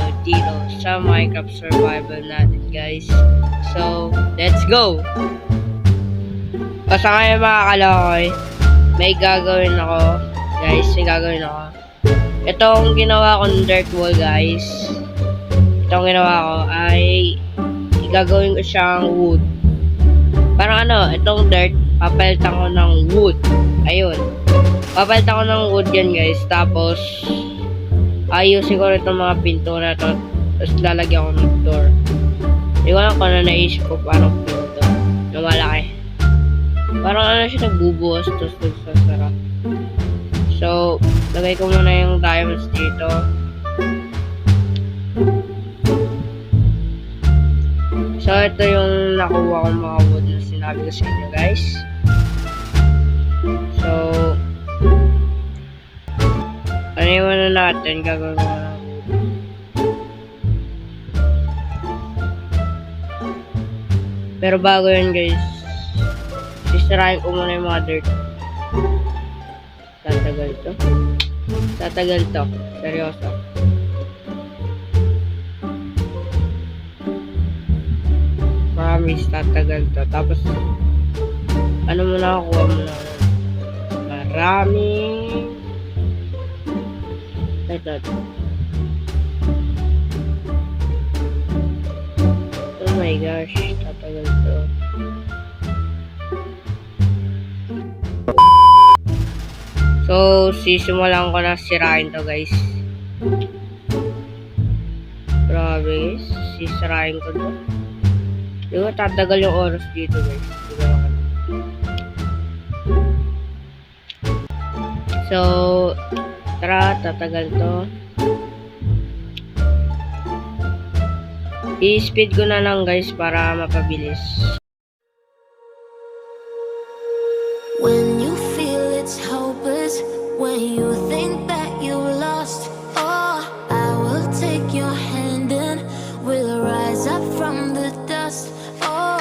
tayo dito sa Minecraft survival natin, guys. So, let's go! Sa ngayon mga kalokoy, may gagawin ako, guys. Itong ginawa kong dirt wall, guys. Itong ginawa ko ay gagawin ko siyang wood. Parang itong dirt, papalitan ko ng wood. Ayun. Papalitan ko ng wood yan, guys. Tapos, ayusin ko rin itong mga pinto na to. Tapos lalagyan ko ng door. Hindi ko lang kung ano naisip ko parang pinto na malaki. Parang siya nagbubuhos. Tapos nagsasara. So, lagay ko muna yung diamonds dito. So, ito yung nakuha kong mga wood na sinabi ko sa inyo, guys. So, ano yung natin? Gagawin ko ng wood. Pero bago yun, guys, sisirahin ko muna yung mga dirt. Tatagal to. Seryoso. Promise, tatagal to. Tapos, ano muna kuha muna? Maraming ito. Oh my gosh, tatagal to. So, sisimulan ko na sirain to, guys. Grabe, guys. Sisirain ko to. Di ba tatagal yung oras dito, guys? So, tara, tatagal to. I-speed ko na lang, guys, para mapabilis. When you feel it's hopeless, when you think that you lost, oh, I will take your hand and we'll rise up from the dust. Oh,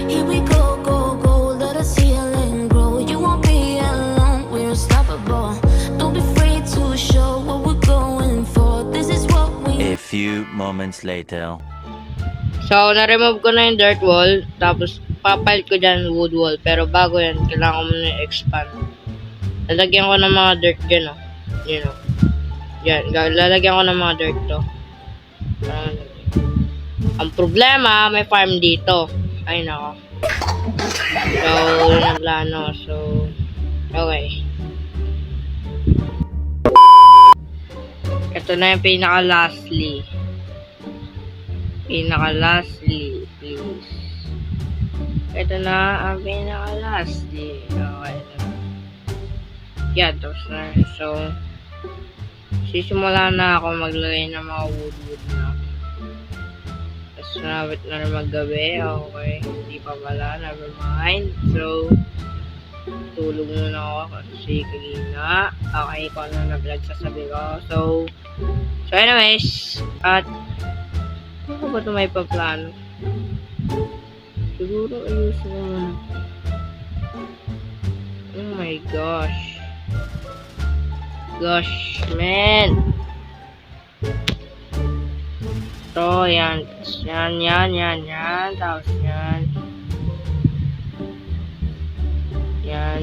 here we go, go, go, let us heal and grow. You won't be alone, we're unstoppable. Don't be afraid to show what we're going for. This is what we. A few moments later. So, na-remove ko na yung dirt wall, tapos papalit ko dyan wood wall. Pero bago yan, kailangan ko muna i-expand. Lalagyan ko ng mga dirt dyan, oh. Yan, oh. Yan, lalagyan ko ng mga dirt to. Ang problema, may farm dito. Ay, nako. So, yun ang plano. So, okay. Ito na yung pinaka-lastly. Pinaka-lastly, please. Ito na ang pinaka-lastly. Okay. Yan, tapos na. So, sisimula na ako maglagay ng mga wood na. Tapos nabit na rin maggabi. Okay. Hindi pa pala. Never mind. So, tulog muna ako kasi kanina. Okay, kung ano na vlog sasabi ko. So anyways, at ano ba ito may paplano? Siguro ayusin ko muna. Oh my gosh. Gosh, man. So, yan. Yan. Tapos yan. Yan.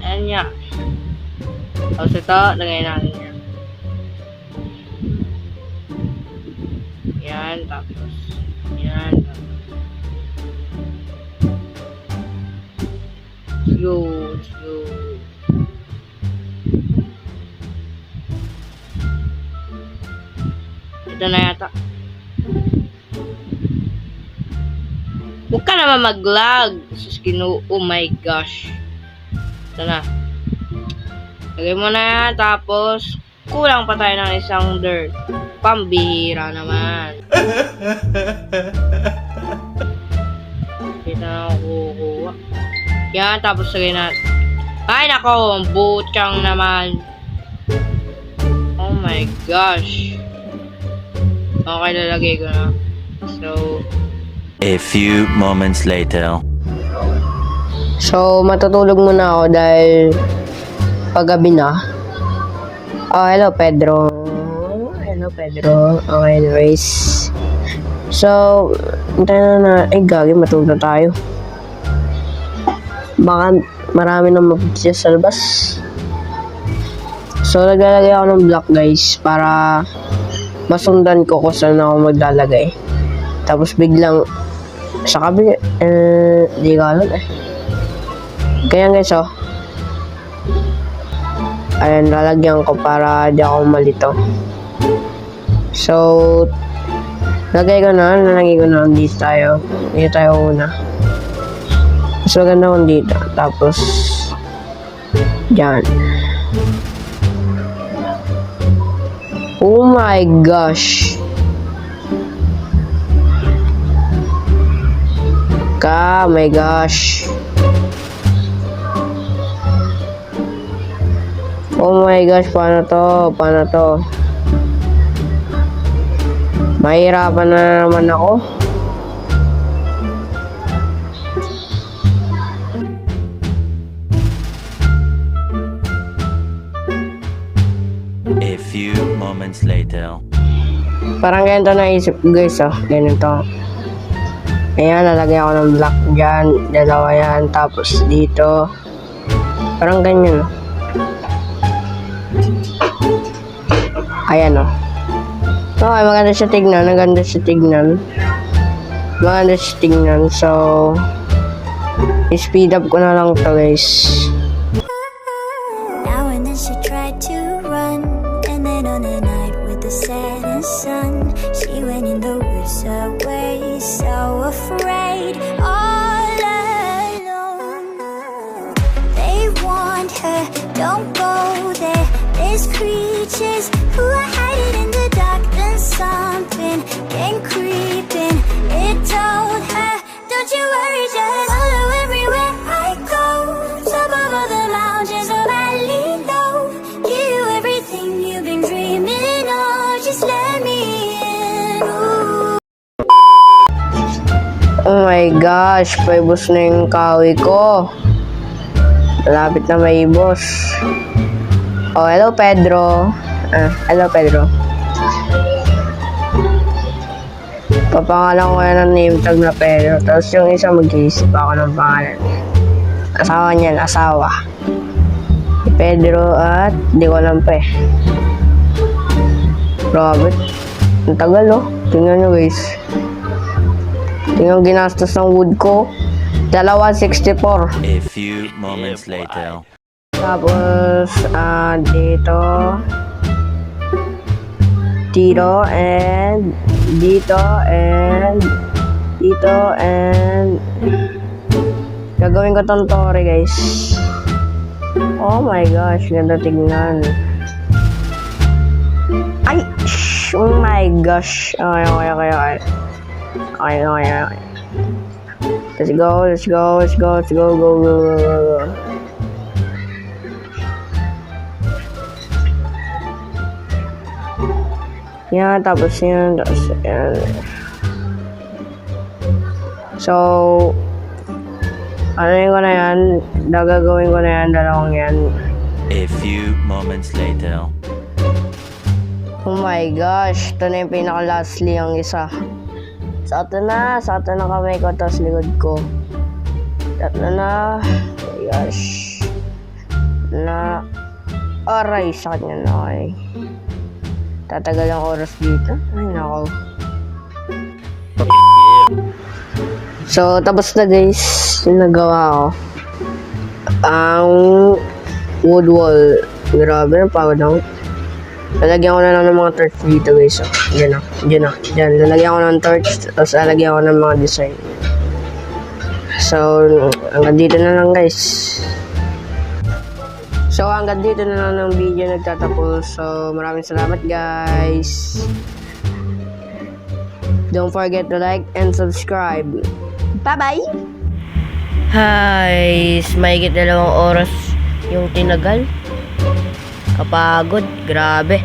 And yan. Tapos ito, lagay natin yan. Yan, tapos yan. Let's go. Ito na yata. Huwag ka naman mag-lag. Oh my gosh. Ito na. Lagay mo na yan. Tapos, kulang pa tayo ng isang dirt. Pambihira naman. Kita na ako kukuha. Yan, tapos lagay na. Ay, nako. Ang butchang naman. Oh my gosh. Okay, lalagay ko na. So, A few moments later. So, matutulog muna ako dahil paggabi na. Oh, hello Pedro. Hello Hello, Pedro. Okay, anyways. So, hintayin na ay gagi, matulog na tayo. Baka marami nang mapipisa sa labas. So, naglalagay ako ng block, guys, para masundan ko kung saan ako maglalagay. Tapos biglang sa kabila, di ko alam eh. Kaya guys, oh. Ayan, lalagyan ko para di ako malito. So, nalagay ko na, dito tayo. Dito tayo una. Mas maganda kung dito. Tapos, dyan. Oh my gosh. My gosh. Oh my gosh, paano to? Mahirapan na naman ako. A few moments later. Parang ganito naisip ko, guys, oh. Ganito. Ayan, lalagay ako ng block dyan. Dalawa yan. Tapos dito. Parang ganyan, oh. Ayan, oh. Okay, maganda siya tignan. So, speed up ko na lang to, guys. Now and then she tried to run, and then on a night with the setting sun, she went in the woods away, so afraid, all alone. They warned her, don't go there. There's creatures who are hiding in the dark. Then something came creeping. It told her, don't you worry, just follow everywhere I go. Top of all the mountains, a valley low. Give you everything you've been dreaming of. Just let me in. Ooh. Oh my gosh, paibos na yung kahoy ko. Malapit na maibos. Oh, hello, Pedro. Hello, Pedro. Papangalan ko yan ng name tag na Pedro. Tapos yung isa mag-iisip ako ng pangalan. Asawa niyan, asawa. Si Pedro at di ko alam pa eh. Robert. Ang tagal, oh. Tingnan nyo, guys. Tingnan ginastos ng wood ko. 264. A few moments later. Tapos, dito, and dito, and gagawin ko tong tore, guys. Oh my gosh, ganda tignan. Ay, oh my gosh. Okay. Let's go. Yan, tapos yan. So, ano ko na yan? Gagawin ko na yan, dalawang yan. A few moments later. Oh my gosh, ito na yung pinaka-lastly ang isa. Sakto na kamay ko, tapos likod ko. Sakto na. Oh my gosh. Aray, sakit niya na, okay. Tatagal ang oras dito. Ay, nako. So, tapos na, guys. Yung nagawa ko. Ang wood wall. Grabe, ang pagod ako. Lalagyan ko na lang ng mga torch dito, guys. So, dyan. Lalagyan ko ng torch. Tapos lalagyan ko ng mga design. So, hanggang dito na lang, guys. So, hanggang dito na lang ng video nagtatapos. So, maraming salamat, guys. Don't forget to like and subscribe. Bye-bye! Hi! Mahigit 2 oras yung tinagal. Kapagod. Grabe.